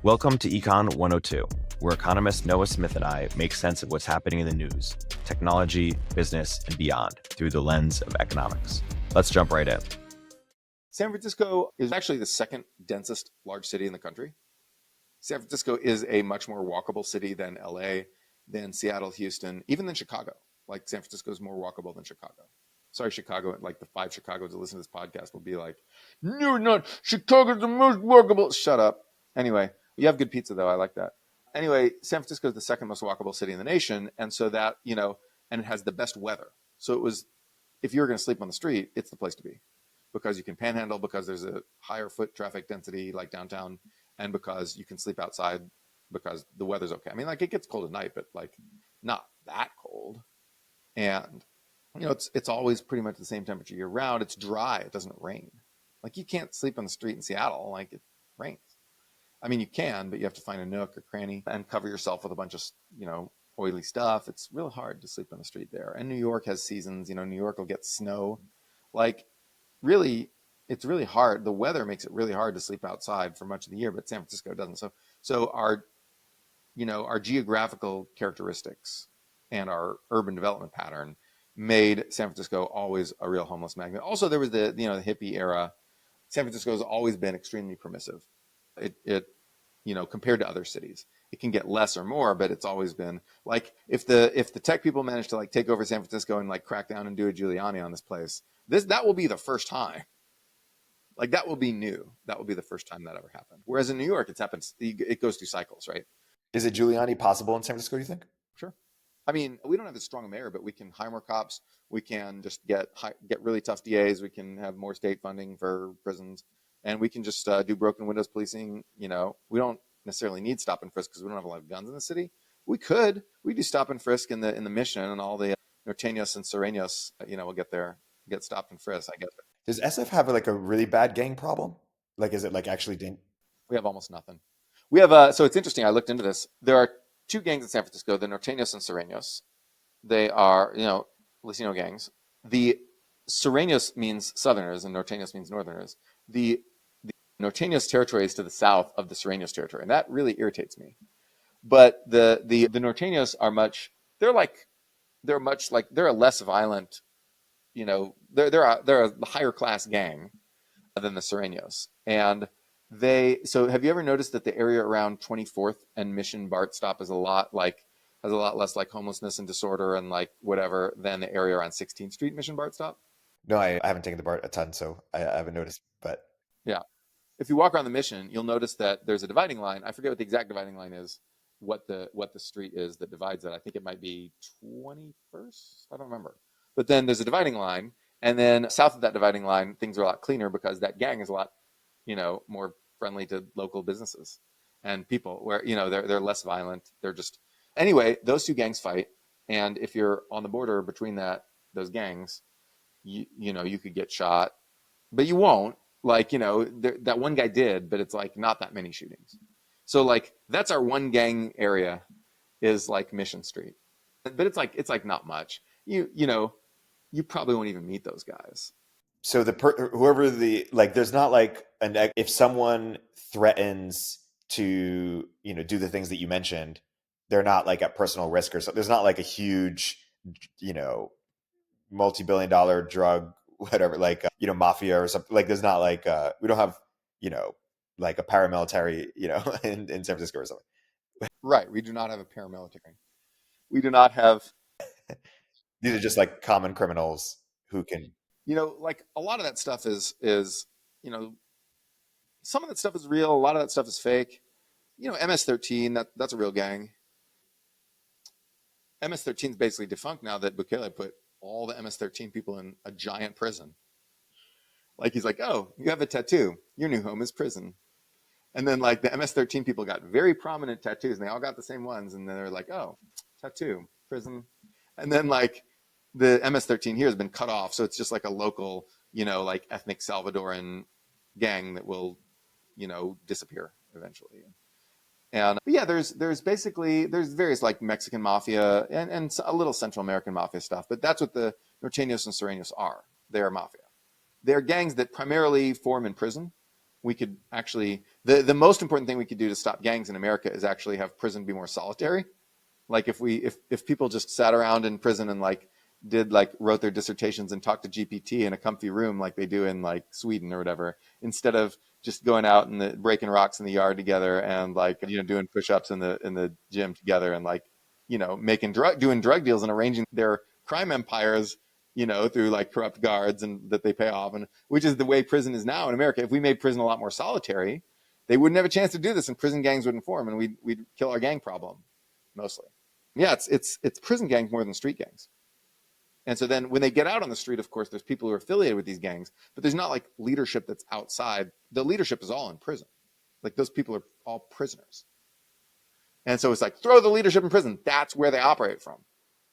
Welcome to Econ 102, where economist Noah Smith and I make sense of what's happening in the news, technology, business, and beyond through the lens of economics. Let's jump right in. San Francisco is actually the second densest large city in the country. San Francisco is a much more walkable city than LA, than Seattle, Houston, even than Chicago. Like San Francisco is more walkable than Chicago. Sorry, Chicago, like the 5 Chicagoans that listen to this podcast will be like, no, not Chicago's the most walkable. Shut up. Anyway, you have good pizza though. I like that. Anyway, San Francisco is the second most walkable city in the nation. And so that, and it has the best weather. So it was, if you were going to sleep on the street, it's the place to be because you can panhandle, because there's a higher foot traffic density like downtown, and because you can sleep outside because the weather's okay. I mean, like it gets cold at night, but like not that cold. And it's always pretty much the same temperature year round. It's dry. It doesn't rain. Like you can't sleep on the street in Seattle. Like it rains. I mean, you can, but you have to find a nook or cranny and cover yourself with a bunch of, oily stuff. It's real hard to sleep on the street there. And New York has seasons. New York will get snow. Like really, it's really hard. The weather makes it really hard to sleep outside for much of the year, but San Francisco doesn't. So our geographical characteristics and our urban development pattern made San Francisco always a real homeless magnet. Also, there was the hippie era. San Francisco has always been extremely permissive. It compared to other cities, it can get less or more, but it's always been like if the tech people manage to like take over San Francisco and like crack down and do a Giuliani on this place, that will be the first time. Like that will be new. That will be the first time that ever happened. Whereas in New York, it goes through cycles, right? Is it Giuliani possible in San Francisco, do you think? Sure. I mean, we don't have as strong a mayor, but we can hire more cops. We can just get really tough DAs. We can have more state funding for prisons, and we can just do broken windows policing. We don't necessarily need stop and frisk because we don't have a lot of guns in the city. We do stop and frisk in the Mission, and all the Norteños and Sureños. Will get stopped and frisked. I guess. Does SF have like a really bad gang problem? Like, is it like actually We have almost nothing. We have so it's interesting. I looked into this. There are 2 gangs in San Francisco, the Norteños and Sureños. They are, Latino gangs. The Sureños means Southerners and Norteños means Northerners. The Norteños territory is to the south of the Sureños territory, and that really irritates me. But the Norteños are they're a less violent, they're a higher class gang than the Sureños. And so have you ever noticed that the area around 24th and Mission BART stop has a lot less like homelessness and disorder and like whatever than the area around 16th Street Mission BART stop? No, I haven't taken the BART a ton, so I haven't noticed. But yeah, if you walk around the Mission, you'll notice that there's a dividing line. I forget what the exact dividing line is, what the street is that divides it. I think it might be 21st. I don't remember. But then there's a dividing line, and then south of that dividing line, things are a lot cleaner because that gang is a lot more friendly to local businesses and people where, they're less violent. They're just, anyway, those 2 gangs fight. And if you're on the border between those gangs, you could get shot, but you won't. Like, that one guy did, but it's like not that many shootings. So like, that's our one gang area is like Mission Street, but it's like not much. You probably won't even meet those guys. So there's not like if someone threatens to do the things that you mentioned, they're not like at personal risk or so. There's not like a huge multi-billion-dollar drug whatever like mafia or something. Like there's not like we don't have like a paramilitary in San Francisco or something. Right. We do not have a paramilitary. We do not have. These are just like common criminals who can. Like a lot of that stuff is some of that stuff is real. A lot of that stuff is fake. MS-13, that's a real gang. MS-13 is basically defunct now that Bukele put all the MS-13 people in a giant prison. Like he's like, oh, you have a tattoo. Your new home is prison. And then like the MS-13 people got very prominent tattoos and they all got the same ones. And then they're like, oh, tattoo, prison. And then like the MS-13 here has been cut off. So it's just like a local, like ethnic Salvadoran gang that will, disappear eventually. And yeah, there's various like Mexican mafia and a little Central American mafia stuff. But that's what the Norteños and Sureños are. They're mafia. They're gangs that primarily form in prison. we could actually, the most important thing we could do to stop gangs in America is actually have prison be more solitary. Like if people just sat around in prison and like wrote their dissertations and talked to GPT in a comfy room like they do in like Sweden or whatever, instead of just going out and breaking rocks in the yard together and like, doing push-ups in the gym together and like, doing drug deals and arranging their crime empires, through like corrupt guards and that they pay off, and which is the way prison is now in America. If we made prison a lot more solitary, they wouldn't have a chance to do this, and prison gangs wouldn't form, and we'd kill our gang problem mostly. Yeah, it's prison gangs more than street gangs. And so then when they get out on the street, of course, there's people who are affiliated with these gangs, but there's not like leadership that's outside. The leadership is all in prison. Like those people are all prisoners. And so it's like, throw the leadership in prison. That's where they operate from,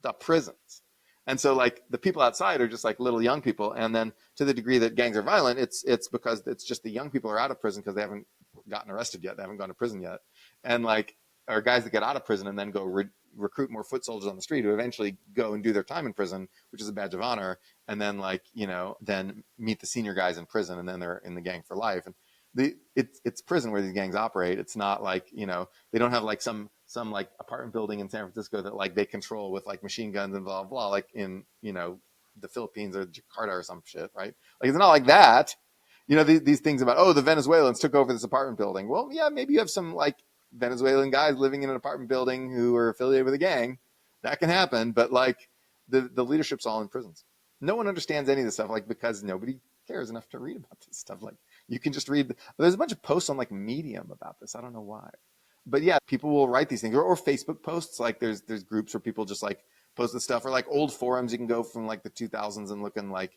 the prisons. And so like the people outside are just like little young people. And then to the degree that gangs are violent, it's because it's just the young people are out of prison because they haven't gotten arrested yet. They haven't gone to prison yet. And like, are guys that get out of prison and then go recruit more foot soldiers on the street who eventually go and do their time in prison, which is a badge of honor. And then like, then meet the senior guys in prison, and then they're in the gang for life. And it's prison where these gangs operate. It's not like, they don't have like some like apartment building in San Francisco that like they control with like machine guns and blah, blah, like in, the Philippines or Jakarta or some shit, right? Like, it's not like that. These things about, the Venezuelans took over this apartment building. Well, yeah, maybe you have some like Venezuelan guys living in an apartment building who are affiliated with a gang. That can happen. But like the leadership's all in prisons. No one understands any of this stuff, like, because nobody cares enough to read about this stuff. Like, you can just read. There's a bunch of posts on like Medium about this. I don't know why. But yeah, people will write these things, or Facebook posts. Like there's groups where people just like post this stuff, or like old forums. You can go from like the 2000s and look in like,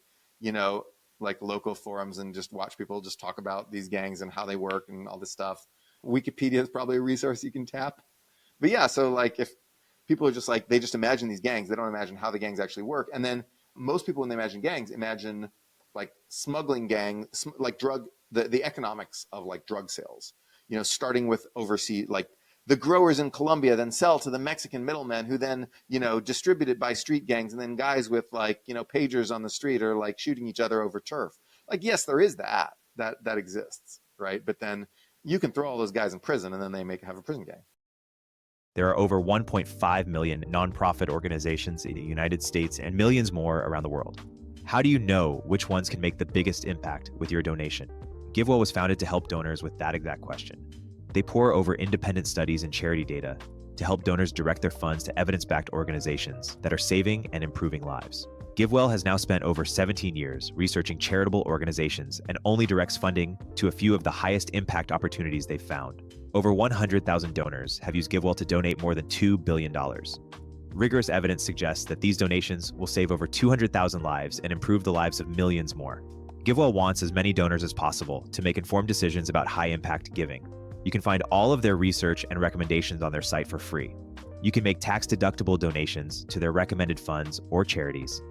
like local forums and just watch people just talk about these gangs and how they work and all this stuff. Wikipedia is probably a resource you can tap. But yeah, so like if people are just like, they just imagine these gangs, they don't imagine how the gangs actually work. And then most people, when they imagine gangs, imagine like smuggling gang, like the economics of like drug sales, starting with overseas, like the growers in Colombia then sell to the Mexican middlemen who then, distribute it by street gangs, and then guys with like, pagers on the street are like shooting each other over turf. Like, yes, there is that exists, right? But then you can throw all those guys in prison and then they have a prison gang. There are over 1.5 million nonprofit organizations in the United States and millions more around the world. How do you know which ones can make the biggest impact with your donation? GiveWell was founded to help donors with that exact question. They pore over independent studies and charity data to help donors direct their funds to evidence-backed organizations that are saving and improving lives. GiveWell has now spent over 17 years researching charitable organizations and only directs funding to a few of the highest impact opportunities they've found. Over 100,000 donors have used GiveWell to donate more than $2 billion. Rigorous evidence suggests that these donations will save over 200,000 lives and improve the lives of millions more. GiveWell wants as many donors as possible to make informed decisions about high-impact giving. You can find all of their research and recommendations on their site for free. You can make tax-deductible donations to their recommended funds or charities,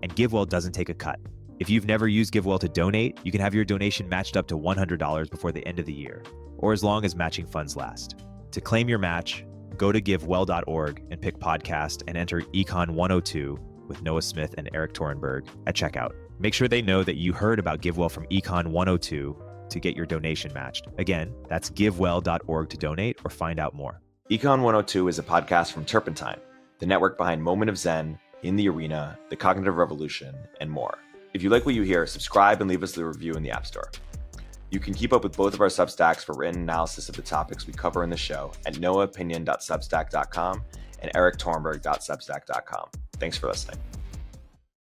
and GiveWell doesn't take a cut. If you've never used GiveWell to donate, you can have your donation matched up to $100 before the end of the year, or as long as matching funds last. To claim your match, go to givewell.org and pick podcast and enter Econ 102 with Noah Smith and Erik Torenberg at checkout. Make sure they know that you heard about GiveWell from Econ 102 to get your donation matched. Again, that's givewell.org to donate or find out more. Econ 102 is a podcast from Turpentine, the network behind Moment of Zen, In the Arena, The Cognitive Revolution, and more. If you like what you hear, subscribe and leave us a review in the App Store. You can keep up with both of our Substacks for written analysis of the topics we cover in the show at noahopinion.substack.com and eriktorenberg.substack.com. Thanks for listening.